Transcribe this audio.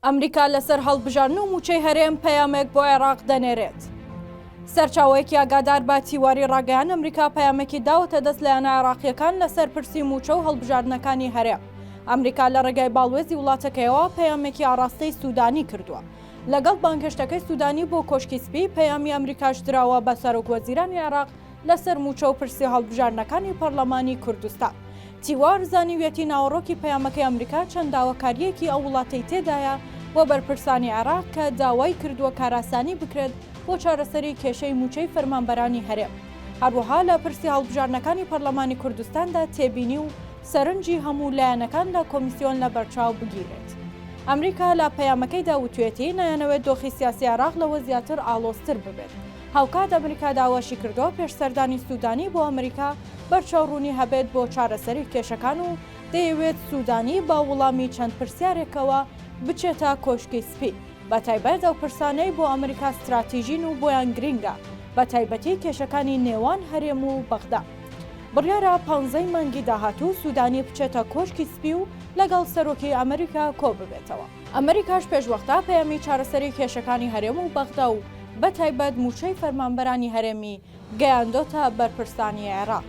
ئەمریکا لەسەر هەڵبژاردن و موچەی هەرێم پەیامێک بۆ عێراق دەنێرێت. سەرچاوەیەکی ئاگادار بە تیواری ڕاگەیان ئەمریکا پەیامێکی داوەتە دەست لایەنە عێراقیەکان لەسەر پرسی موچە و هەڵبژاردنەکانی هەرێم. ئەمریکا لە ڕێگای باڵوێزی وڵاتەکەیەوە پەیامێکی ئاراستەی سوودانی کردووە. لەگەڵ بانگهێشتەکەی سوودانی بۆ کۆشکی سپی پەیامی ئەمریکاش دراوە بە سەرۆکوەزیرانی عێراق لەسەر موچە و پرسی هەڵبژاردنەکانی پەرلەمانی کوردستان. تیوار زانیوێتی ناوەڕۆکی پەیامەکەی ئەمریکا چەند داواکاریەکی ئەو وڵاتەی تێدایە بۆ بەرپرسانی عێراق کە داوای کردووە کاراسانی بکرێت بۆ چارەسەری کێشەی موچەی فەرمانبەرانی هەرێم. هەروەها لە پرسی هەڵبژاردنەکانی پەرلەمانی کوردستاندا تێبینی و سەرنجی هەموو لایەنەکان لە کۆمیسیۆن لە بەرچاو بگیرێت. ئەمریکا لە پەیامەکەیدا وتوێتی نایەنەوێت دۆخی سیاسی عێراق لەوە زیاتر ئاڵۆزتر ببێت. هاوکات ئەمریکا داواشی کردەوە پێشسەردانی سوودانی بۆ ئەمریکا بەرچاوڕوونی هەبێت بۆ چارەسەری کێشەکان و دەیەوێت سوودانی با وەڵامی چەند پرسیارێکەوە بچێتە کۆشکی سپی. بە تایبەت ئەو پرسانەی بۆ ئەمریکا استراتیژین و بۆیان گرنگە، بە تایبەتی کێشەکانی نێوان هەرێم و بەغدا. بڕیارە 15 مانگی داهاتوو سوودانی بچێتە کۆشکی سپی و لەگەڵ سەرۆکی ئەمریکا کۆ ببێتەوە. ئەمریکاش پێشوەختا پەیامی چارەسەری کێشەکانی هەرێم و بەغدا و بە تایبەت موچەی فەرمانبەرانی هەرێمی گەیاندۆتە بەرپرسانی عێراق.